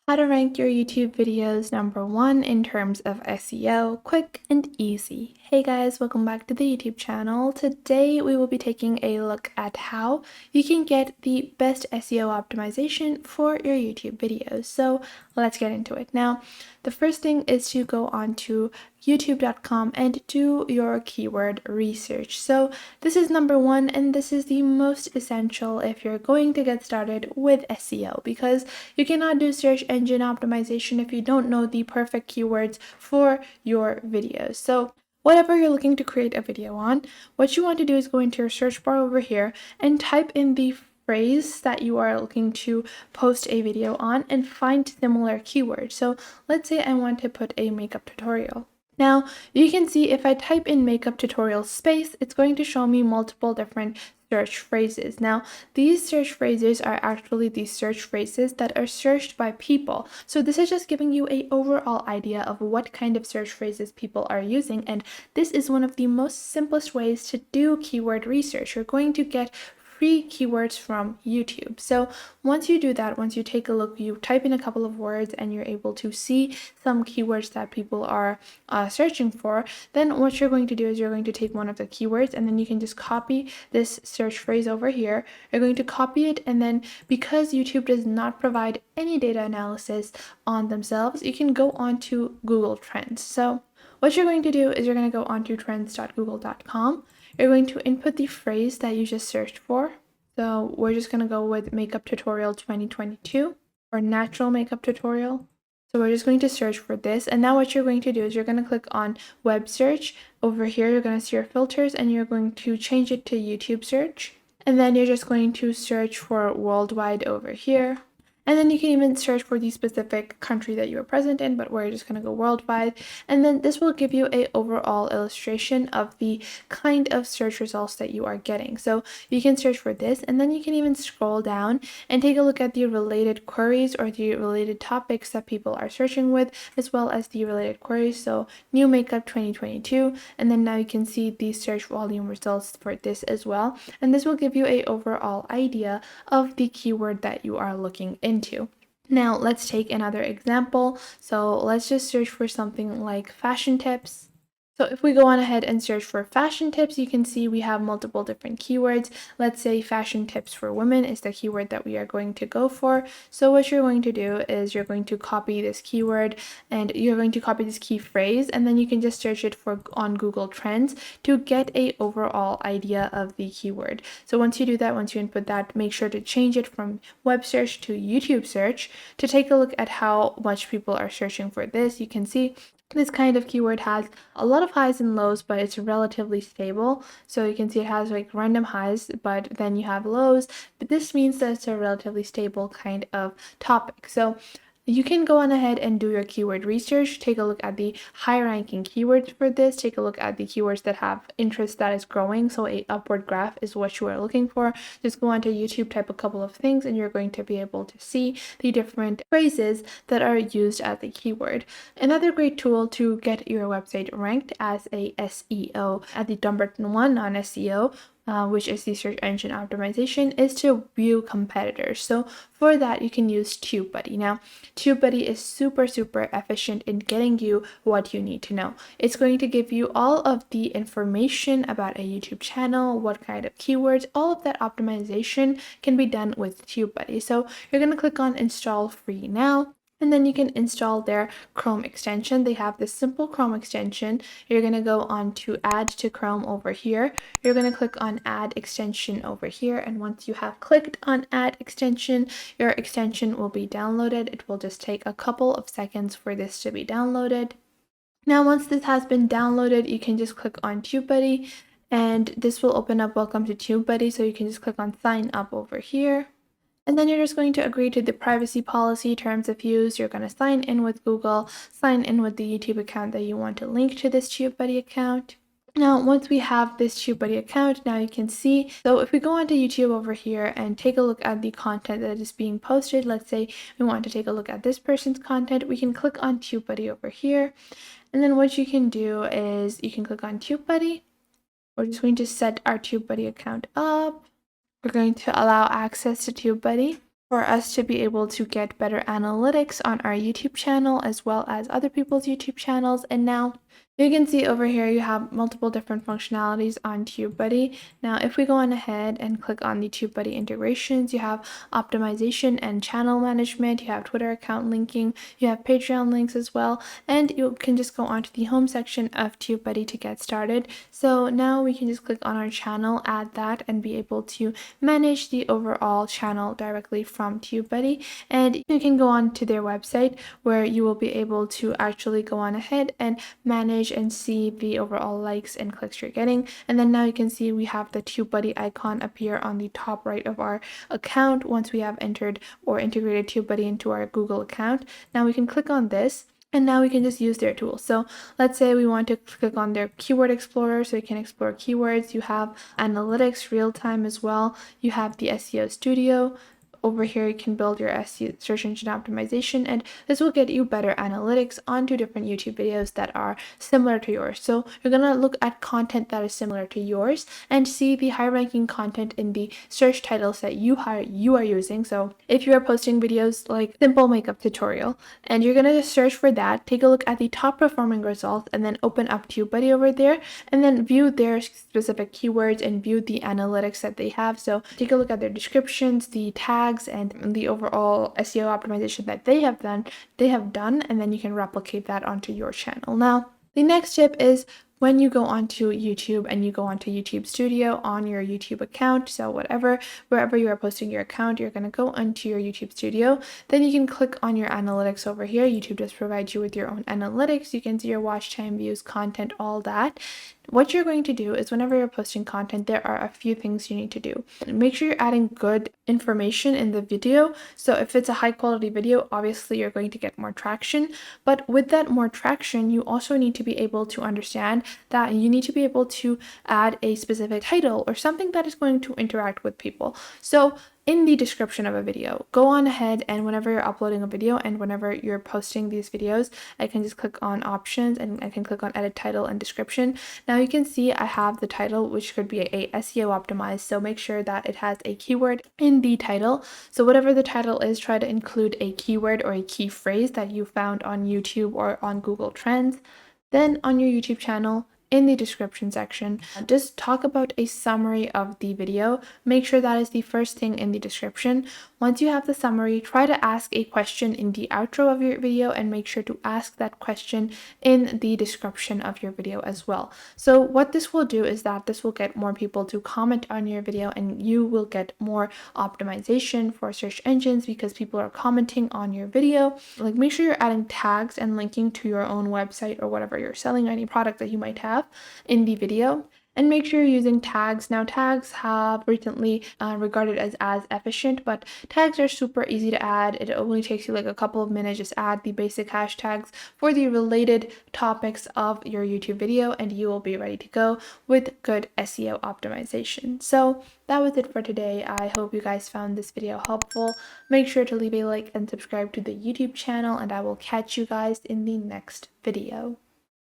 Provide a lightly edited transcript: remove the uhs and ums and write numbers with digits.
How to rank your YouTube videos #1 in terms of SEO, quick and easy. Hey guys, welcome back to the YouTube channel. Today we will be taking a look at how you can get the best SEO optimization for your YouTube videos. So let's get into it. Now, the first thing is to go on to youtube.com and do your keyword research. So this is #1 and this is the most essential if you're going to get started with SEO, because you cannot do search engine optimization if you don't know the perfect keywords for your videos. So whatever you're looking to create a video on, what you want to do is go into your search bar over here and type in the phrase that you are looking to post a video on and find similar keywords. So let's say I want to put a makeup tutorial. Now, you can see if I type in makeup tutorial space, it's going to show me multiple different search phrases. Now, these search phrases are actually the search phrases that are searched by people. So this is just giving you an overall idea of what kind of search phrases people are using. And this is one of the most simplest ways to do keyword research. You're going to get free keywords from YouTube. So once you do that, once you take a look, you type in a couple of words and you're able to see some keywords that people are searching for, then what you're going to do is you're going to take one of the keywords and then you can just copy this search phrase over here. You're going to copy it, and then because YouTube does not provide any data analysis on themselves, you can go on to Google Trends. So what you're going to do is you're going to go on to trends.google.com. You're going to input the phrase that you just searched for. So we're just going to go with makeup tutorial 2022 or natural makeup tutorial. So we're just going to search for this. And now what you're going to do is you're going to click on web search. Over here, you're going to see your filters and you're going to change it to YouTube search. And then you're just going to search for worldwide over here. And then you can even search for the specific country that you are present in, but we're just going to go worldwide. And then this will give you an overall illustration of the kind of search results that you are getting. So you can search for this, and then you can even scroll down and take a look at the related queries or the related topics that people are searching with, as well as the related queries. So new makeup 2022, and then now you can see the search volume results for this as well. And this will give you an overall idea of the keyword that you are looking into. Now let's take another example. So let's just search for something like fashion tips. So if we go on ahead and search for fashion tips, you can see we have multiple different keywords. Let's say fashion tips for women is the keyword that we are going to go for. So what you're going to do is you're going to copy this keyword and you're going to copy this key phrase, and then you can just search it for on Google Trends to get a overall idea of the keyword. So once you do that, once you input that, make sure to change it from web search to YouTube search to take a look at how much people are searching for this. You can see this kind of keyword has a lot of highs and lows, but it's relatively stable. So you can see it has like random highs, but then you have lows. But this means that it's a relatively stable kind of topic. So you can go on ahead and do your keyword research, take a look at the high ranking keywords for this, take a look at the keywords that have interest that is growing. So a upward graph is what you are looking for. Just go onto YouTube, type a couple of things, and you're going to be able to see the different phrases that are used as a keyword. Another great tool to get your website ranked as a SEO at the #1 on SEO, which is the search engine optimization, is to view competitors. So for that, you can use TubeBuddy. Now, TubeBuddy is super efficient in getting you what you need to know. It's going to give you all of the information about a YouTube channel, what kind of keywords, all of that optimization can be done with TubeBuddy. So you're going to click on install free now. And then you can install their Chrome extension. They have this simple Chrome extension. You're going to go on to add to Chrome over here. You're going to click on add extension over here. And once you have clicked on add extension, your extension will be downloaded. It will just take a couple of seconds for this to be downloaded. Now, once this has been downloaded, you can just click on TubeBuddy and this will open up welcome to TubeBuddy. So you can just click on sign up over here. And then you're just going to agree to the privacy policy terms of use. You're going to sign in with Google, sign in with the YouTube account that you want to link to this TubeBuddy account. Now, once we have this TubeBuddy account, now you can see, so if we go onto YouTube over here and take a look at the content that is being posted, let's say we want to take a look at this person's content, we can click on TubeBuddy over here. And then what you can do is you can click on TubeBuddy. We're just going to set our TubeBuddy account up. We're going to allow access to TubeBuddy. for us to be able to get better analytics on our YouTube channel as well as other people's YouTube channels. And now you can see over here you have multiple different functionalities on TubeBuddy. Now if we go on ahead and click on the TubeBuddy integrations, you have optimization and channel management, you have Twitter account linking, you have Patreon links as well, and you can just go onto the home section of TubeBuddy to get started. So now we can just click on our channel, add that, and be able to manage the overall channel directly from TubeBuddy. And you can go on to their website where you will be able to actually go on ahead and manage and see the overall likes and clicks you're getting. And then now you can see we have the TubeBuddy icon appear on the top right of our account once we have entered or integrated TubeBuddy into our Google account. Now we can click on this. And now we can just use their tools. So let's say we want to click on their keyword explorer so you can explore keywords. You have analytics real time as well. You have the SEO studio. Over here, you can build your SEO search engine optimization, and this will get you better analytics onto different YouTube videos that are similar to yours. So you're going to look at content that is similar to yours and see the high ranking content in the search titles that you are using. So if you are posting videos like simple makeup tutorial and you're going to just search for that, take a look at the top performing results and then open up TubeBuddy over there and then view their specific keywords and view the analytics that they have. So take a look at their descriptions, the tags, and the overall SEO optimization that they have done, and then you can replicate that onto your channel. Now, the next tip is when you go onto YouTube and you go onto YouTube Studio on your YouTube account, so wherever you are posting your account, you're going to go onto your YouTube Studio. Then you can click on your analytics over here. YouTube just provides you with your own analytics. You can see your watch time, views, content, all that. What you're going to do is whenever you're posting content, there are a few things you need to do. Make sure you're adding good information in the video. So if it's a high quality video, obviously you're going to get more traction. But with that more traction, you also need to be able to understand that you need to be able to add a specific title or something that is going to interact with people. So in the description of a video, go on ahead and whenever you're uploading a video and whenever you're posting these videos, I can just click on options and I can click on edit title and description. Now you can see I have the title, which could be a SEO optimized. So make sure that it has a keyword in the title. So whatever the title is, try to include a keyword or a key phrase that you found on YouTube or on Google Trends. Then on your YouTube channel, in the description section, just talk about a summary of the video. Make sure that is the first thing in the description. Once you have the summary, try to ask a question in the outro of your video and make sure to ask that question in the description of your video as well. So what this will do is that this will get more people to comment on your video and you will get more optimization for search engines because people are commenting on your video. Like, make sure you're adding tags and linking to your own website or whatever you're selling, or any product that you might have in the video, and make sure you're using tags. Now, tags have recently regarded as efficient, but tags are super easy to add. It only takes you like a couple of minutes. Just add the basic hashtags for the related topics of your YouTube video and you will be ready to go with good SEO optimization. So that was it for today. I hope you guys found this video helpful. Make sure to leave a like and subscribe to the YouTube channel, and I will catch you guys in the next video.